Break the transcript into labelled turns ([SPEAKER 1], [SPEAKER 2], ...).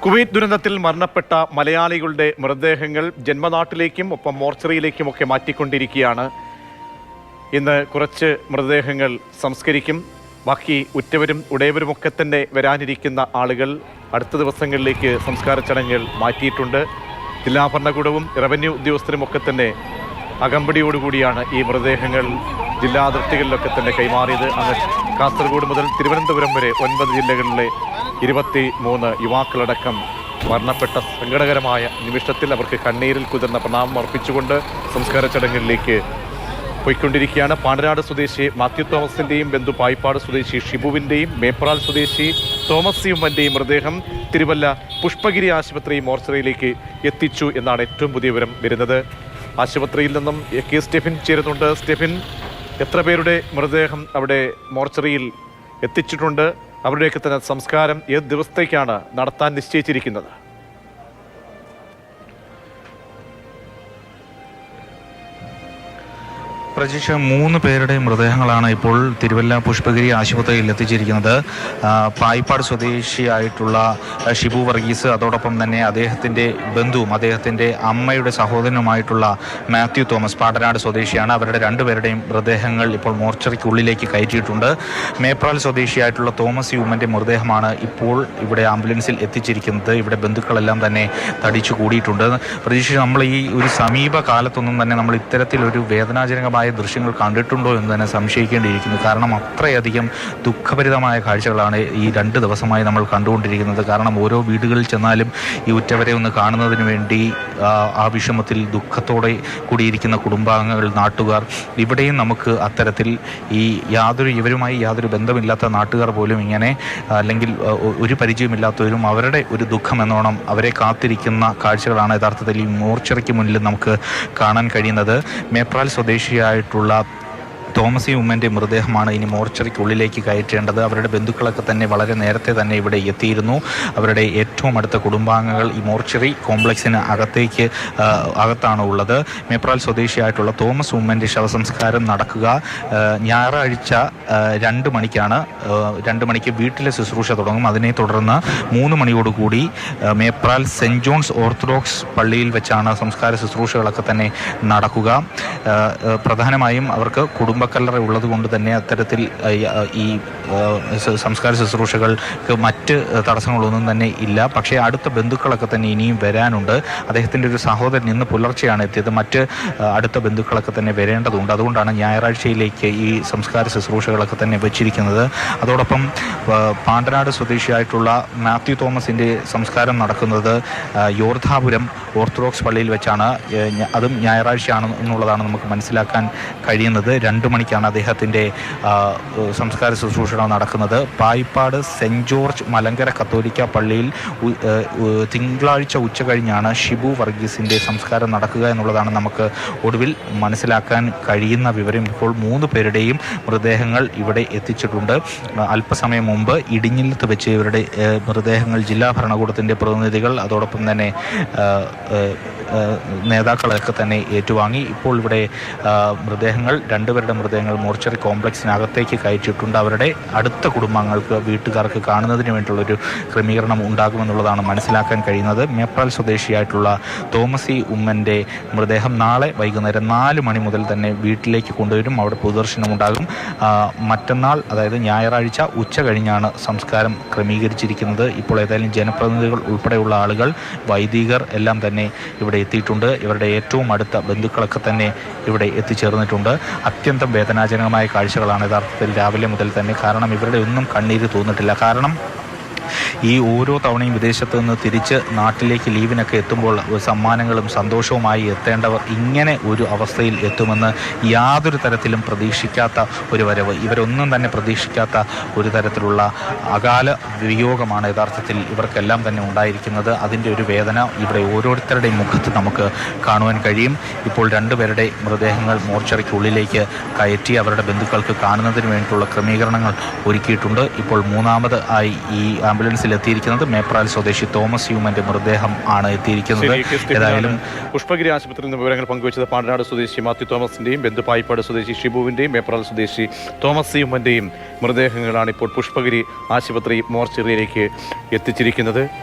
[SPEAKER 1] Kuwait ദുരന്തത്തിൽ മരണപ്പെട്ട മലയാളികളുടെ മൃതദേഹങ്ങൾ ജന്മനാട്ടിലേക്കും ഒപ്പം മോർച്ചറിയിലേക്കുമൊക്കെ മാറ്റിക്കൊണ്ടിരിക്കുകയാണ്. ഇന്ന് കുറച്ച് മൃതദേഹങ്ങൾ സംസ്കരിക്കും. ബാക്കി ഉറ്റവരും ഉടയവരുമൊക്കെ തന്നെ വരാനിരിക്കുന്ന ആളുകൾ അടുത്ത ദിവസങ്ങളിലേക്ക് സംസ്കാര ചടങ്ങുകൾ മാറ്റിയിട്ടുണ്ട്. ജില്ലാ ഭരണകൂടവും റവന്യൂ ഉദ്യോഗസ്ഥരുമൊക്കെ തന്നെ അകമ്പടിയോടുകൂടിയാണ് ഈ മൃതദേഹങ്ങൾ ജില്ലാ അതിർത്തികളിലൊക്കെ തന്നെ കൈമാറിയത്. അങ്ങ് കാസർഗോഡ് മുതൽ തിരുവനന്തപുരം വരെ 9 ജില്ലകളിലെ 23 യുവാക്കളടക്കം മരണപ്പെട്ട സങ്കടകരമായ നിമിഷത്തിൽ അവർക്ക് കണ്ണീരിൽ കുതിർന്ന പ്രണാമം അർപ്പിച്ചുകൊണ്ട് സംസ്കാര ചടങ്ങുകളിലേക്ക് പോയിക്കൊണ്ടിരിക്കുകയാണ്. പാണ്ടനാട് സ്വദേശി മാത്യു തോമസിൻ്റെയും ബന്ധു പായിപ്പാട് സ്വദേശി ഷിബുവിൻ്റെയും മേപ്രാൽ സ്വദേശി തോമസ് യുമ്മൻ്റെയും മൃതദേഹം തിരുവല്ല പുഷ്പഗിരി ആശുപത്രി മോർച്ചറിയിലേക്ക് എത്തിച്ചു എന്നാണ് ഏറ്റവും പുതിയ വിവരം വരുന്നത്. ആശുപത്രിയിൽ നിന്നും കെ സ്റ്റെഫിൻ ചേരുന്നുണ്ട്. സ്റ്റെഫിൻ, എത്ര പേരുടെ മൃതദേഹം അവിടെ മോർച്ചറിയിൽ എത്തിച്ചിട്ടുണ്ട്? അവരുടെയൊക്കെ തന്നെ സംസ്കാരം ഏത് ദിവസത്തേക്കാണ് നടത്താൻ നിശ്ചയിച്ചിരിക്കുന്നത്?
[SPEAKER 2] പ്രതീക്ഷ 3 പേരുടെ മൃതദേഹങ്ങളാണ് ഇപ്പോൾ തിരുവല്ല പുഷ്പഗിരി ആശുപത്രിയിൽ എത്തിച്ചിരിക്കുന്നത്. പായിപ്പാട് സ്വദേശിയായിട്ടുള്ള ഷിബു വർഗീസ്, അതോടൊപ്പം തന്നെ അദ്ദേഹത്തിൻ്റെ ബന്ധുവും അദ്ദേഹത്തിൻ്റെ അമ്മയുടെ സഹോദരനുമായിട്ടുള്ള മാത്യു തോമസ് പാണ്ടനാട് സ്വദേശിയാണ്. അവരുടെ 2 പേരുടെയും മൃതദേഹങ്ങൾ ഇപ്പോൾ മോർച്ചറിക്കുള്ളിലേക്ക് കയറ്റിയിട്ടുണ്ട്. മേപ്രാൽ സ്വദേശിയായിട്ടുള്ള തോമസ് യുമ്മൻ്റെ മൃതദേഹമാണ് ഇപ്പോൾ ഇവിടെ ആംബുലൻസിൽ എത്തിച്ചിരിക്കുന്നത്. ഇവിടെ ബന്ധുക്കളെല്ലാം തന്നെ തടിച്ചു കൂടിയിട്ടുണ്ട്. പ്രതീക്ഷ, നമ്മൾ ഈ ഒരു സമീപ കാലത്തൊന്നും തന്നെ നമ്മൾ ഇത്തരത്തിലൊരു വേദനാജനകമായ ദൃശ്യങ്ങൾ കണ്ടിട്ടുണ്ടോ എന്ന് തന്നെ സംശയിക്കേണ്ടിയിരിക്കുന്നു. കാരണം അത്രയധികം ദുഃഖഭരിതമായ കാഴ്ചകളാണ് ഈ 2 ദിവസമായി നമ്മൾ കണ്ടുകൊണ്ടിരിക്കുന്നത്. കാരണം ഓരോ വീടുകളിൽ ചെന്നാലും ഈ ഉറ്റവരെ ഒന്ന് കാണുന്നതിന് വേണ്ടി ആ വിഷമത്തിൽ ദുഃഖത്തോടെ കൂടിയിരിക്കുന്ന കുടുംബാംഗങ്ങൾ, നാട്ടുകാർ, ഇവിടെയും നമുക്ക് അത്തരത്തിൽ ഈ ഇവരുമായി യാതൊരു ബന്ധമില്ലാത്ത നാട്ടുകാർ പോലും ഇങ്ങനെ, അല്ലെങ്കിൽ ഒരു പരിചയമില്ലാത്തവരും അവരുടെ ഒരു ദുഃഖം എന്നോണം അവരെ കാത്തിരിക്കുന്ന കാഴ്ചകളാണ് യഥാർത്ഥത്തിൽ ഈ മോർച്ചറിക്ക് മുന്നിൽ നമുക്ക് കാണാൻ കഴിയുന്നത്. മേപ്രാൽ സ്വദേശിയായിട്ടുള്ള തോമസ് യുമ്മൻ്റെ മൃതദേഹമാണ് ഇനി മോർച്ചറിക്കുള്ളിലേക്ക് കയറ്റേണ്ടത്. അവരുടെ ബന്ധുക്കളൊക്കെ തന്നെ വളരെ നേരത്തെ തന്നെ ഇവിടെ എത്തിയിരുന്നു. അവരുടെ ഏറ്റവും അടുത്ത കുടുംബാംഗങ്ങൾ ഈ മോർച്ചറി കോംപ്ലക്സിന് അകത്താണ് ഉള്ളത്. മേപ്രാൽ സ്വദേശിയായിട്ടുള്ള തോമസ് യുമ്മൻ്റെ ശവസംസ്കാരം നടക്കുക ഞായറാഴ്ച 2 മണിക്കാണ്. 2 മണിക്ക് വീട്ടിലെ ശുശ്രൂഷ തുടങ്ങും. അതിനെ തുടർന്ന് 3 മണിയോടുകൂടി മേപ്രാൽ സെൻറ് ജോൺസ് ഓർത്തഡോക്സ് പള്ളിയിൽ വെച്ചാണ് സംസ്കാര ശുശ്രൂഷകളൊക്കെ തന്നെ നടക്കുക. പ്രധാനമായും അവർക്ക് കുടുംബക്കല്ലറ ഉള്ളത് കൊണ്ട് തന്നെ അത്തരത്തിൽ ഈ സംസ്കാര ശുശ്രൂഷകൾക്ക് മറ്റ് തടസ്സങ്ങളൊന്നും തന്നെ ഇല്ല. പക്ഷേ അടുത്ത ബന്ധുക്കളൊക്കെ തന്നെ ഇനിയും വരാനുണ്ട്. അദ്ദേഹത്തിൻ്റെ ഒരു സഹോദരൻ ഇന്ന് പുലർച്ചെയാണ് എത്തിയത്. മറ്റ് അടുത്ത ബന്ധുക്കളൊക്കെ തന്നെ വരേണ്ടതുണ്ട്. അതുകൊണ്ടാണ് ഞായറാഴ്ചയിലേക്ക് ഈ സംസ്കാര ശുശ്രൂഷകളൊക്കെ തന്നെ വെച്ചിരിക്കുന്നത്. അതോടൊപ്പം പാണ്ടനാട് സ്വദേശിയായിട്ടുള്ള മാത്യു തോമസിൻ്റെ സംസ്കാരം നടക്കുന്നത് യോർധാപുരം ഓർത്തഡോക്സ് പള്ളിയിൽ വെച്ചാണ്. അതും ഞായറാഴ്ചയാണ് എന്നുള്ളതാണ് നമുക്ക് മനസ്സിലാക്കാൻ കഴിയുന്നത്. 2 മണിക്കാണ് അദ്ദേഹത്തിൻ്റെ സംസ്കാര ശുശ്രൂഷ നടക്കുന്നത്. പായിപ്പാട് സെൻറ് ജോർജ് മലങ്കര കത്തോലിക്ക പള്ളിയിൽ തിങ്കളാഴ്ച ഉച്ച കഴിഞ്ഞാണ് ഷിബു വർഗീസിൻ്റെ സംസ്കാരം നടക്കുക എന്നുള്ളതാണ് നമുക്ക് ഒടുവിൽ മനസ്സിലാക്കാൻ കഴിയുന്ന വിവരം. ഇപ്പോൾ 3 പേരുടെയും മൃതദേഹങ്ങൾ ഇവിടെ എത്തിച്ചിട്ടുണ്ട്. അല്പസമയം മുമ്പ് ഇടിഞ്ഞിലത്ത് വെച്ച് ഇവരുടെ മൃതദേഹങ്ങൾ ജില്ലാ ഭരണകൂടത്തിൻ്റെ പ്രതിനിധികൾ, അതോടൊപ്പം തന്നെ നേതാക്കളൊക്കെ തന്നെ ഏറ്റുവാങ്ങി. ഇപ്പോൾ ഇവിടെ മൃതദേഹങ്ങൾ 2 പേരുടെ മൃതദേഹങ്ങൾ മോർച്ചറി കോംപ്ലക്സിനകത്തേക്ക് കയറ്റിയിട്ടുണ്ട്. അവരുടെ അടുത്ത കുടുംബാംഗങ്ങൾക്ക്, വീട്ടുകാർക്ക് കാണുന്നതിന് വേണ്ടിയുള്ളൊരു ക്രമീകരണം ഉണ്ടാകുമെന്നുള്ളതാണ് മനസ്സിലാക്കാൻ കഴിയുന്നത്. മേപ്രാൽ സ്വദേശിയായിട്ടുള്ള തോമസ് ഉമ്മൻ്റെ മൃതദേഹം നാളെ വൈകുന്നേരം 4 മണി മുതൽ തന്നെ വീട്ടിലേക്ക് കൊണ്ടുവരും. അവിടെ പൊതുദർശനം ഉണ്ടാകും. മറ്റന്നാൾ, അതായത് ഞായറാഴ്ച ഉച്ച കഴിഞ്ഞാണ് സംസ്കാരം ക്രമീകരിച്ചിരിക്കുന്നത്. ഇപ്പോൾ ഏതായാലും ജനപ്രതിനിധികൾ ഉൾപ്പെടെയുള്ള ആളുകൾ, വൈദികർ എല്ലാം തന്നെ ഇവിടെ എത്തിയിട്ടുണ്ട്. ഇവരുടെ ഏറ്റവും അടുത്ത ബന്ധുക്കളൊക്കെ തന്നെ ഇവിടെ എത്തിച്ചേർന്നിട്ടുണ്ട്. അത്യന്തം വേദനാജനകമായ കാഴ്ചകളാണ് യഥാർത്ഥത്തിൽ രാവിലെ മുതൽ തന്നെ. കാരണം ഇവരുടെ ഒന്നും കണ്ണീര് തോന്നിട്ടില്ല. കാരണം ഈ ഓരോ തവണയും വിദേശത്ത് നിന്ന് തിരിച്ച് നാട്ടിലേക്ക് ലീവിനൊക്കെ എത്തുമ്പോൾ സമ്മാനങ്ങളും സന്തോഷവുമായി എത്തേണ്ടവർ ഇങ്ങനെ ഒരു അവസ്ഥയിൽ എത്തുമെന്ന് യാതൊരു തരത്തിലും പ്രതീക്ഷിക്കാത്ത ഒരു വരവ്, ഇവരൊന്നും തന്നെ പ്രതീക്ഷിക്കാത്ത ഒരു തരത്തിലുള്ള അകാല വിയോഗമാണ് യഥാർത്ഥത്തിൽ ഇവർക്കെല്ലാം തന്നെ ഉണ്ടായിരിക്കുന്നത്. അതിൻ്റെ ഒരു വേദന ഇവിടെ ഓരോരുത്തരുടെയും മുഖത്ത് നമുക്ക് കാണുവാൻ കഴിയും. ഇപ്പോൾ 2 പേരുടെ മൃതദേഹങ്ങൾ മോർച്ചറിക്കുള്ളിലേക്ക് കയറ്റി അവരുടെ ബന്ധുക്കൾക്ക് കാണുന്നതിന് വേണ്ടിയിട്ടുള്ള ക്രമീകരണങ്ങൾ ഒരുക്കിയിട്ടുണ്ട്. ഇപ്പോൾ 3ാമത് ആയി ഈ ആംബുലൻസിൽ എത്തിയിരിക്കുന്നത് മേപ്രാൽ സ്വദേശി തോമസ് യുമ്മന്റെ മൃതദേഹം ആണ് എത്തിയിരിക്കുന്നത്. ഏതായാലും
[SPEAKER 1] പുഷ്പഗിരി ആശുപത്രിയിൽ നിന്ന് വിവരങ്ങൾ പങ്കുവച്ചത് പാണ്ടനാട് സ്വദേശി മാത്യു തോമസിന്റെയും ബന്ധു പായിപ്പാട് സ്വദേശി ഷിബുവിന്റെയും മേപ്രാൽ സ്വദേശി തോമസ് യുമ്മന്റെയും മൃതദേഹങ്ങളാണ് ഇപ്പോൾ പുഷ്പഗിരി ആശുപത്രി മോർച്ചറിയിലേക്ക് എത്തിച്ചിരിക്കുന്നത്.